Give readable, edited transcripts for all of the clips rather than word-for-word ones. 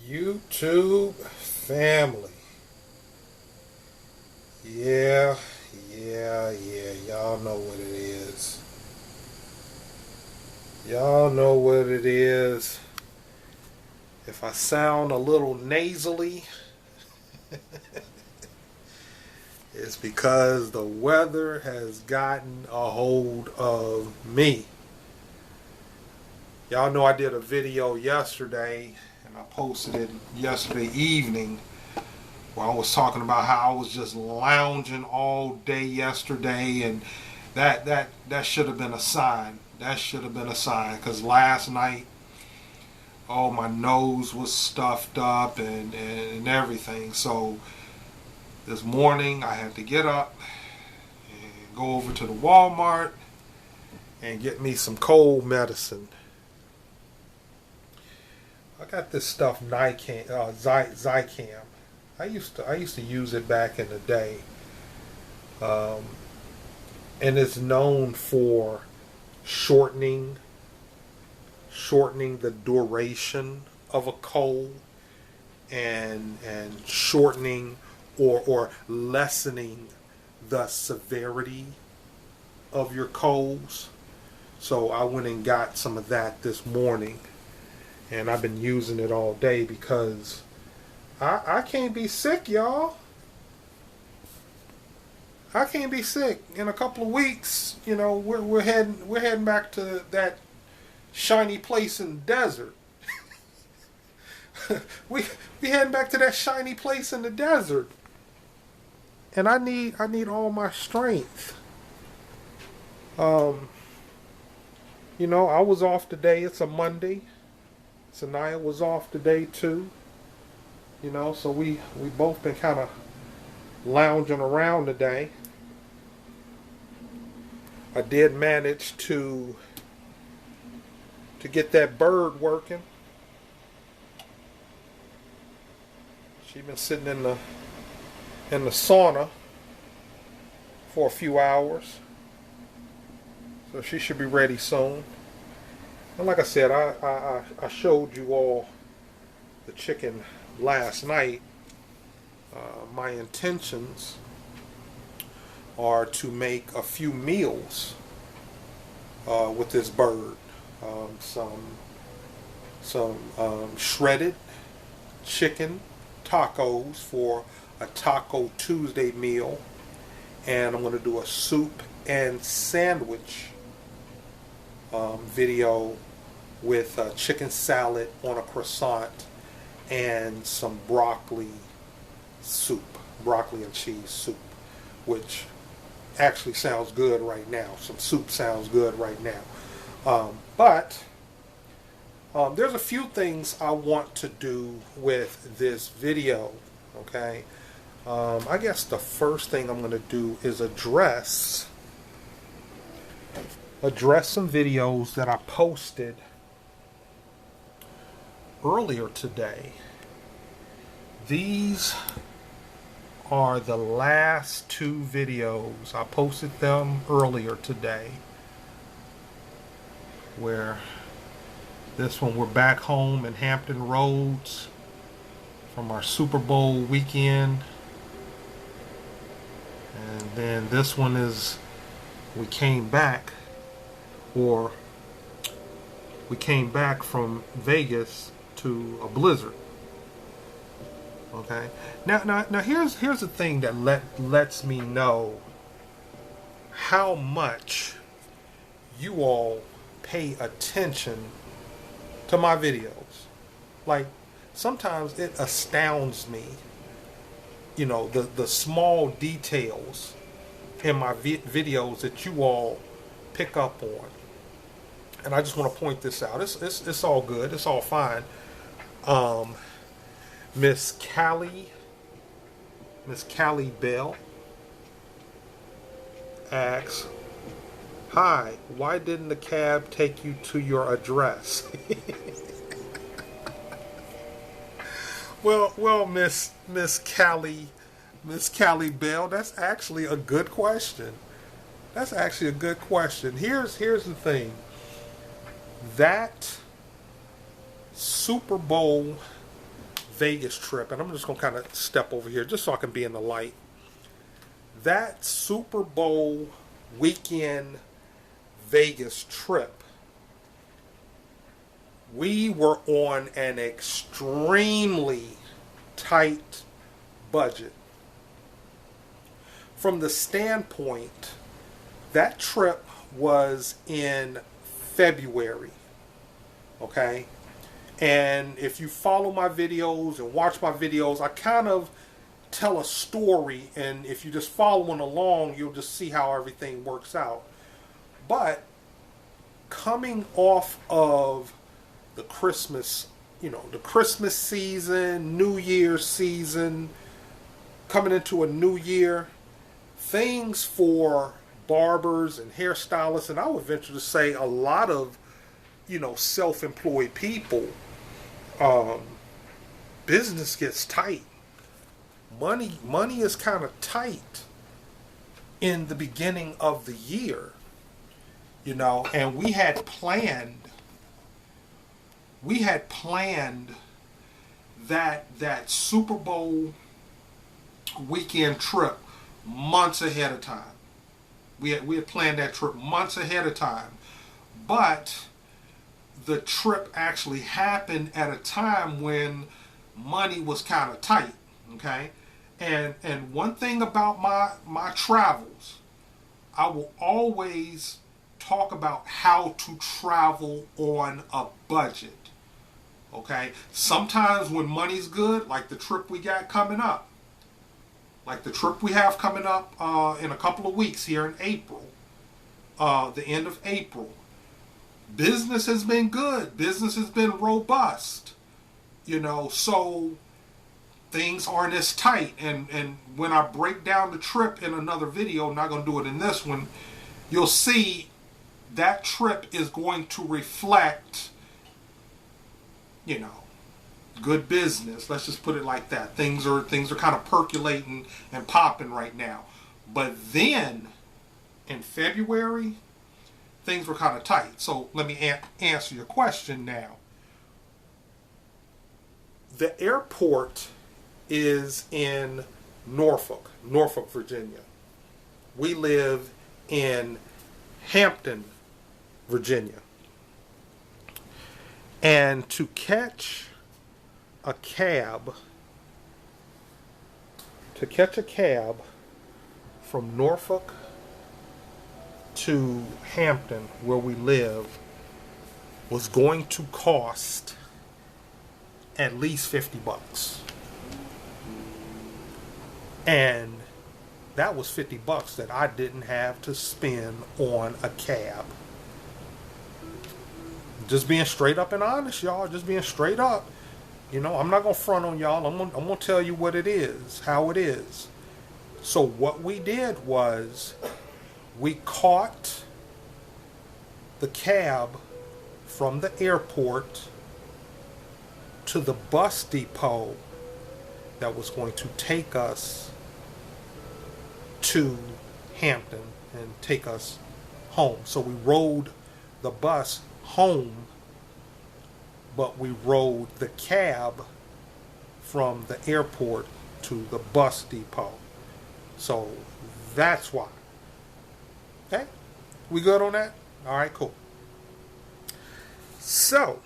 YouTube family. Yeah. Y'all know what it is. Y'all know what it is. If I sound a little nasally, it's because the weather has gotten a hold of me. Y'all know I did a video yesterday, and I posted it yesterday evening, where I was talking about how I was just lounging all day yesterday, and that should have been a sign. That should have been a sign, because last night, oh, my nose was stuffed up and everything. So this morning I had to get up and go over to the Walmart and get me some cold medicine. I got this stuff Zicam. I used to use it back in the day, and it's known for shortening the duration of a cold, and shortening or lessening the severity of your colds. So I went and got some of that this morning, and I've been using it all day because I can't be sick, y'all. I can't be sick. In a couple of weeks, you know, we're heading back to that shiny place in the desert. we heading back to that shiny place in the desert, and I need all my strength. You know, I was off today. It's a Monday. Sanaya was off today too. You know, so we both been kind of lounging around today. I did manage to get that bird working. She's been sitting in the sauna for a few hours, so she should be ready soon. And like I said, I showed you all the chicken last night. My intentions are to make a few meals with this bird. Some shredded chicken tacos for a Taco Tuesday meal, and I'm going to do a soup and sandwich video with chicken salad on a croissant and some broccoli and cheese soup, which actually sounds good right now. Some soup sounds good right now. But there's a few things I want to do with this video, okay? I guess the first thing I'm going to do is address some videos that I posted earlier today. These are the last two videos. I posted them earlier today, where this one, we're back home in Hampton Roads from our Super Bowl weekend, and then this one is we came back from Vegas to a blizzard. Okay. Now here's the thing that lets me know how much you all pay attention to my videos. Like, sometimes it astounds me, you know, the small details in my videos that you all pick up on. And I just want to point this out. It's all good. It's all fine. Miss Callie Bell asks, "Hi, why didn't the cab take you to your address?" Well, Miss Callie Bell, that's actually a good question. Here's the thing. That Super Bowl Vegas trip, and I'm just going to kind of step over here just so I can be in the light. That Super Bowl weekend Vegas trip, we were on an extremely tight budget. From the standpoint, that trip was in February, okay? And if you follow my videos and watch my videos, I kind of tell a story, and if you're just following along, you'll just see how everything works out. But coming off of the Christmas, the Christmas season, New Year's season, coming into a new year, things for barbers and hairstylists, and I would venture to say a lot of, self-employed people, business gets tight. Money is kind of tight in the beginning of the year, and we had planned that Super Bowl weekend trip months ahead of time. We had planned that trip months ahead of time, but the trip actually happened at a time when money was kind of tight. Okay, and one thing about my travels, I will always talk about how to travel on a budget. Okay, sometimes when money's good, like the trip we got coming up, like the trip we have coming up in a couple of weeks here in April, the end of April, business has been good. Business has been robust, so things aren't as tight. And when I break down the trip in another video, I'm not going to do it in this one, you'll see that trip is going to reflect, good business. Let's just put it like that. Things are kind of percolating and popping right now. But then in February, things were kind of tight. So let me answer your question now. The airport is in Norfolk, Virginia. We live in Hampton, Virginia. And to catch a cab from Norfolk to Hampton, where we live, was going to cost at least $50. And that was $50 that I didn't have to spend on a cab. Just being straight up and honest, y'all. Just being straight up. I'm not going to front on y'all. I'm going to tell you what it is, how it is. So what we did was we caught the cab from the airport to the bus depot that was going to take us to Hampton and take us home. So we rode the bus home, but we rode the cab from the airport to the bus depot. So that's why. Okay? We good on that? All right, cool. So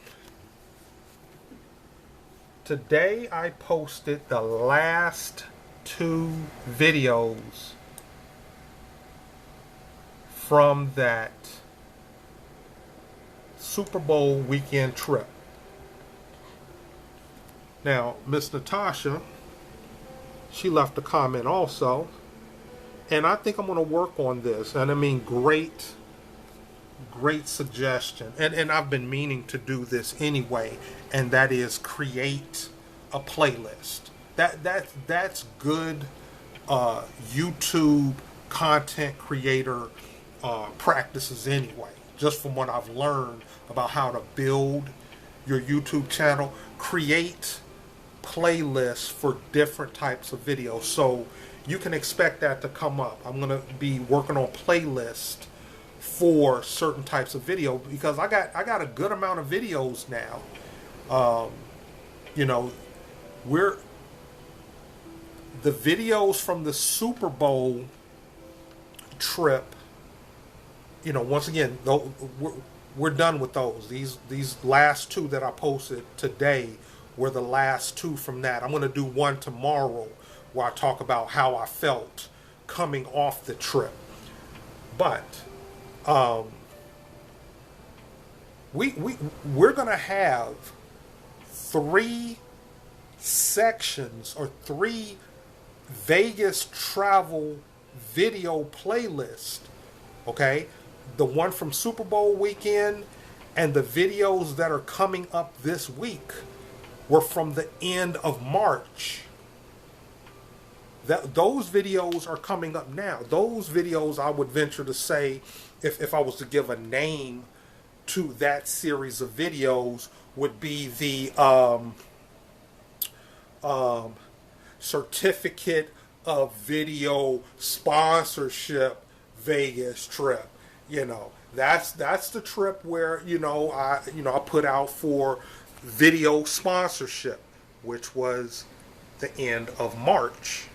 today I posted the last 2 videos from that Super Bowl weekend trip. Now, Miss Natasha, she left a comment also, and I think I'm going to work on this. And I mean, great suggestion. And I've been meaning to do this anyway, and that is create a playlist. That's good YouTube content creator practices anyway. Just from what I've learned about how to build your YouTube channel, create playlists for different types of videos. So you can expect that to come up. I'm going to be working on playlists for certain types of video because I got a good amount of videos now. we're the videos from the Super Bowl trip. Once again, we're done with those. These last two that I posted today were the last two from that. I'm going to do one tomorrow where I talk about how I felt coming off the trip. But we're going to have 3 sections or 3 Vegas travel video playlist. Okay, the one from Super Bowl weekend and the videos that are coming up this week were from the end of March. Those videos are coming up now. Those videos, I would venture to say, if I was to give a name to that series of videos, would be the certificate of video sponsorship Vegas trip. That's the trip where I put out for video sponsorship, which was the end of March.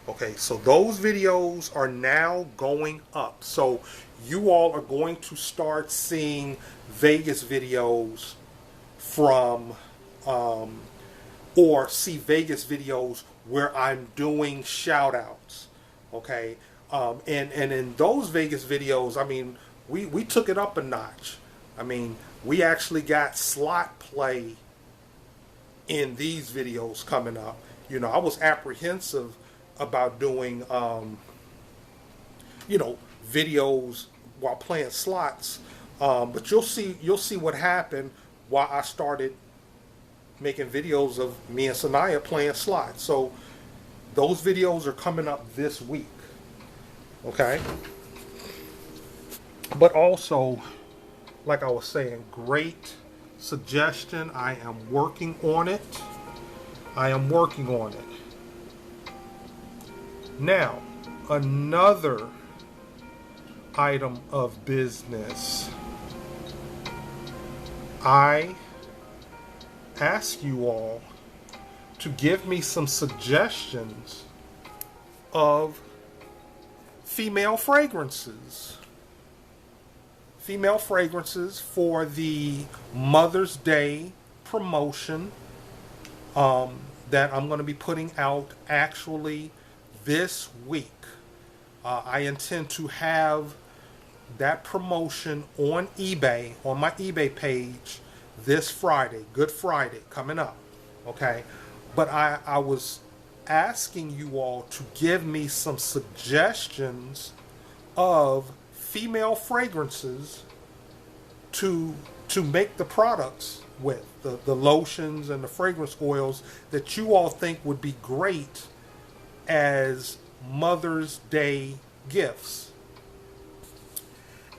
Okay, so those videos are now going up. So you all are going to start seeing Vegas videos from or see Vegas videos where I'm doing shout outs. Okay. And in those Vegas videos, I mean, we took it up a notch. I mean, we actually got slot play in these videos coming up. I was apprehensive about doing, videos while playing slots. But you'll see what happened while I started making videos of me and Sanaya playing slots. So those videos are coming up this week. Okay. But also, like I was saying, great suggestion. I am working on it. Now, another item of business. I ask you all to give me some suggestions of female fragrances. Female fragrances for the Mother's Day promotion that I'm going to be putting out actually this week. I intend to have that promotion on eBay, on my eBay page, this Friday, Good Friday, coming up. Okay? But I was asking you all to give me some suggestions of female fragrances to make the products with, the lotions and the fragrance oils that you all think would be great as Mother's Day gifts.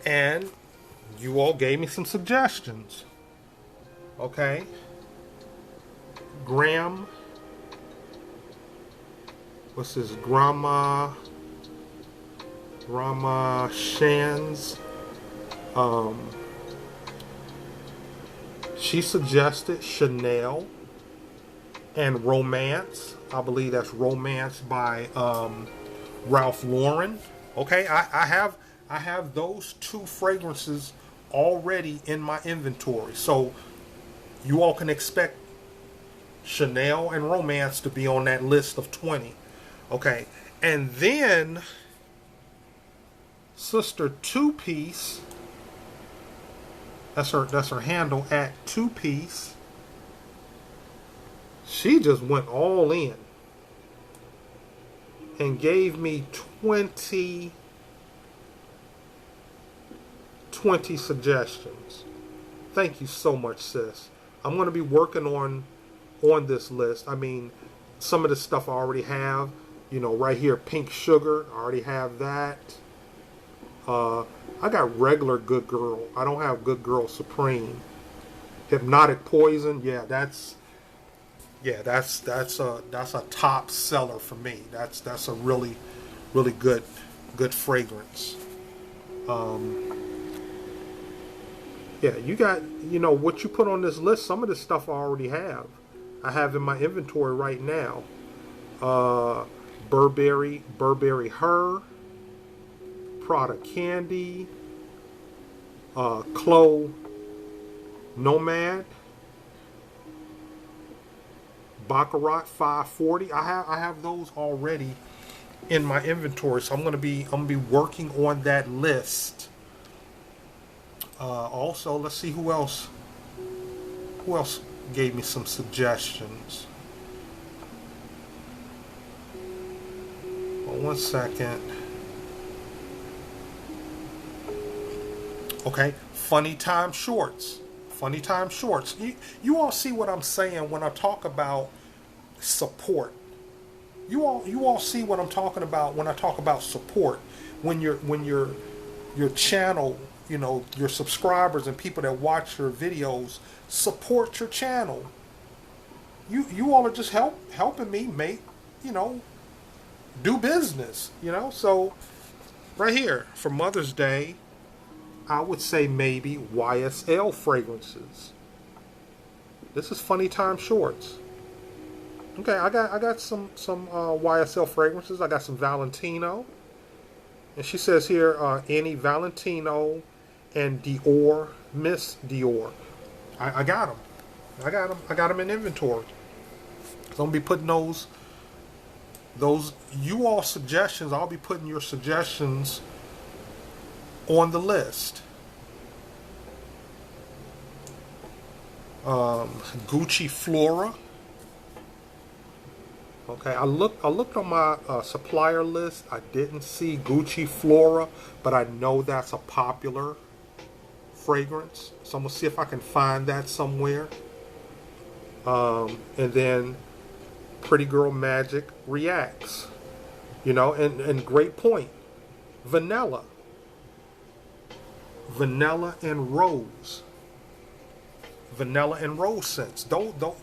And you all gave me some suggestions. Okay? What's this? Grandma Shan's. She suggested Chanel and Romance. I believe that's Romance by Ralph Lauren. Okay, I have those 2 fragrances already in my inventory. So you all can expect Chanel and Romance to be on that list of 20. Okay. And then Sister Two Piece. That's her handle at 2 Piece. She just went all in and gave me 20 suggestions. Thank you so much, sis. I'm going to be working on this list. I mean, some of the stuff I already have. Right here, Pink Sugar. I already have that. I got regular Good Girl. I don't have Good Girl Supreme. Hypnotic Poison. Yeah, that's a top seller for me. That's a really good fragrance. Yeah, you got what you put on this list. Some of this stuff I already have. I have in my inventory right now. Burberry Her, Prada Candy, Chloe Nomad, Baccarat 540. I have those already in my inventory, so I'm gonna be working on that list. Also, let's see who else gave me some suggestions. Well, 1 second. Okay, Funny Time Shorts. Funny Time Shorts. You all see what I'm saying when I talk about support. You all see what I'm talking about when I talk about support. When your channel, your subscribers and people that watch your videos support your channel. You all are just helping me make, do business, So right here for Mother's Day, I would say maybe YSL fragrances. This is Funny Time Shorts. Okay, I got some YSL fragrances. I got some Valentino, and she says here Annie Valentino and Dior, Miss Dior. I got them. I got them in inventory. So I'm gonna be putting those you all suggestions. I'll be putting your suggestions on the list. Gucci Flora. Okay, I looked on my supplier list. I didn't see Gucci Flora, but I know that's a popular fragrance. So I'm gonna see if I can find that somewhere. And then Pretty Girl Magic Reacts. And great point. Vanilla and rose. Vanilla and rose scents. Don't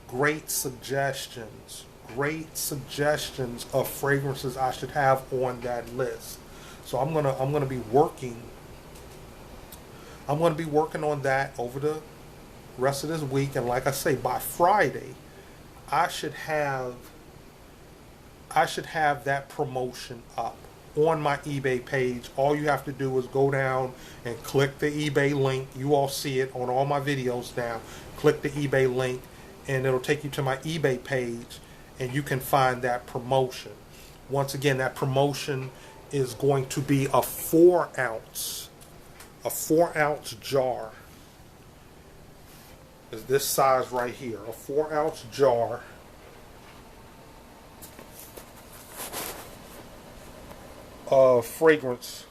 great suggestions. Great suggestions of fragrances I should have on that list. So I'm gonna be working. I'm gonna be working on that over the rest of this week, and like I say, by Friday, I should have that promotion up on my eBay page. All you have to do is go down and click the eBay link. You all see it on all my videos now. Click the eBay link and it'll take you to my eBay page and you can find that promotion. Once again, that promotion is going to be a 4-ounce jar. Is this size right here, a 4-ounce jar of fragrance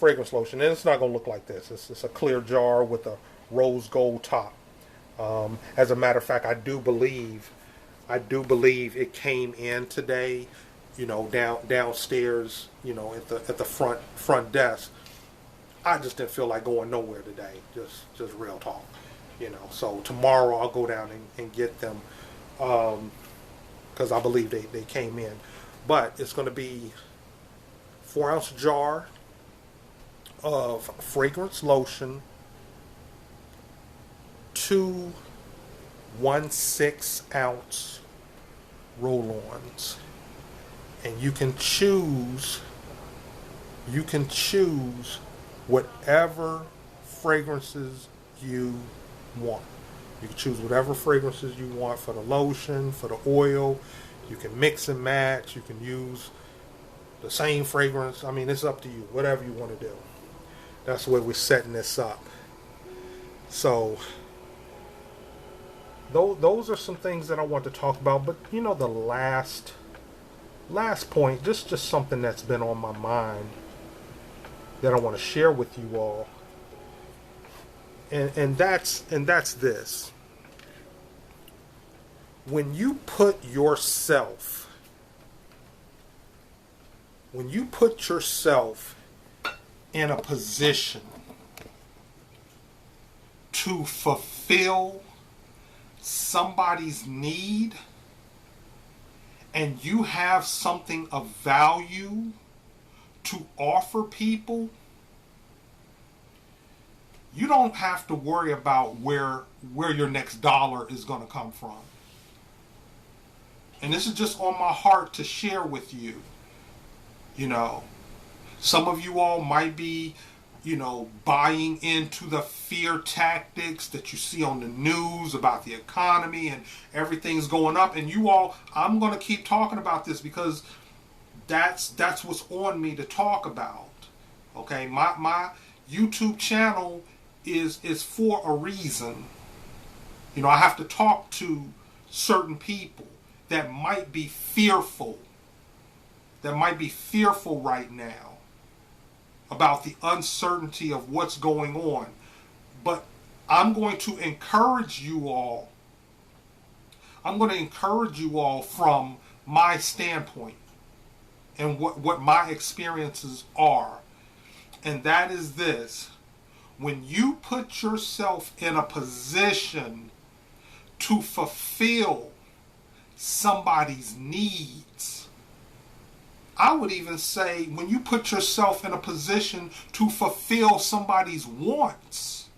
lotion, and it's not going to look like this. It's a clear jar with a rose gold top. As a matter of fact, I do believe it came in today, downstairs, at the front desk. I just didn't feel like going nowhere today. Just real talk, So tomorrow I'll go down and get them, because I believe they came in. But it's going to be 4-ounce jar of fragrance lotion, 2 1/6-ounce roll-ons, and you can choose whatever fragrances you want. You can choose whatever fragrances you want for the lotion, for the oil. You can mix and match. You can use the same fragrance. I mean, it's up to you. Whatever you want to do. That's the way we're setting this up. So those are some things that I want to talk about. But the last point, just something that's been on my mind that I want to share with you all. And that's this. When you put yourself in a position to fulfill somebody's need, and you have something of value to offer people, you don't have to worry about where your next dollar is going to come from. And this is just on my heart to share with you. You know, some of you all might be, buying into the fear tactics that you see on the news about the economy and everything's going up. And you all, I'm going to keep talking about this because that's what's on me to talk about. Okay, my YouTube channel is for a reason. I have to talk to certain people that might be fearful, right now about the uncertainty of what's going on. But I'm going to encourage you all. I'm going to encourage you all from my standpoint and what my experiences are. And that is this. When you put yourself in a position to fulfill somebody's needs, I would even say when you put yourself in a position to fulfill somebody's wants,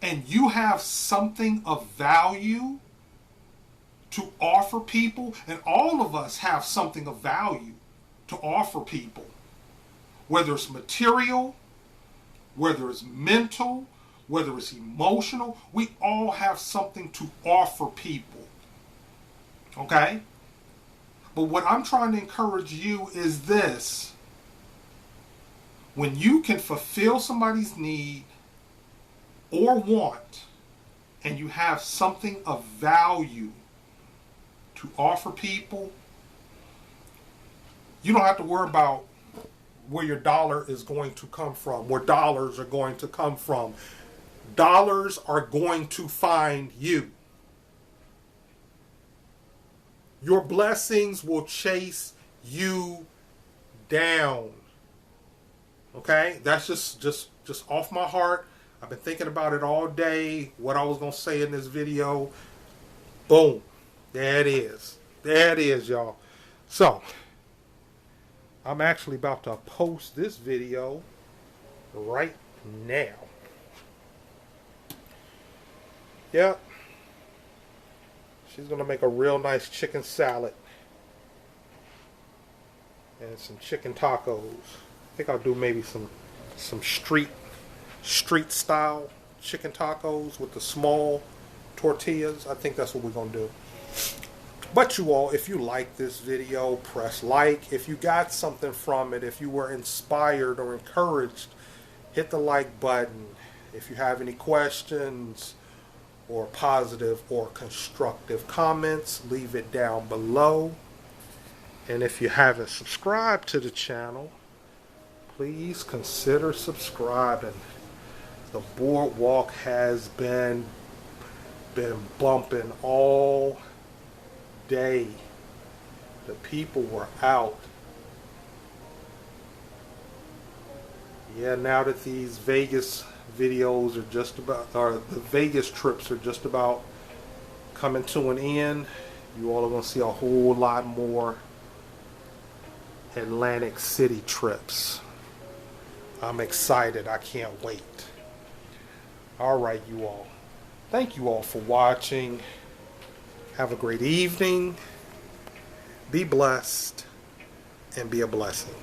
and you have something of value to offer people, and all of us have something of value to offer people, whether it's material, whether it's mental, whether it's emotional, we all have something to offer people. Okay? But what I'm trying to encourage you is this. When you can fulfill somebody's need or want, and you have something of value to offer people, you don't have to worry about where your dollar is going to come from, where dollars are going to come from. Dollars are going to find you. Your blessings will chase you down. Okay? That's just off my heart. I've been thinking about it all day, what I was going to say in this video. Boom. There it is. There it is, y'all. So, I'm actually about to post this video right now. Yep. She's going to make a real nice chicken salad and some chicken tacos. I think I'll do maybe some street style chicken tacos with the small tortillas. I think that's what we're going to do. But you all, if you like this video, press like. If you got something from it, if you were inspired or encouraged, hit the like button. If you have any questions or positive or constructive comments, leave it down below. And if you haven't subscribed to the channel, please consider subscribing. The boardwalk has been bumping all day. The people were out. Yeah, now that these Vegas videos are just about, or the Vegas trips are just about coming to an end, you all are going to see a whole lot more Atlantic City trips. I'm excited. I can't wait. All right, you all. Thank you all for watching. Have a great evening. Be blessed and be a blessing.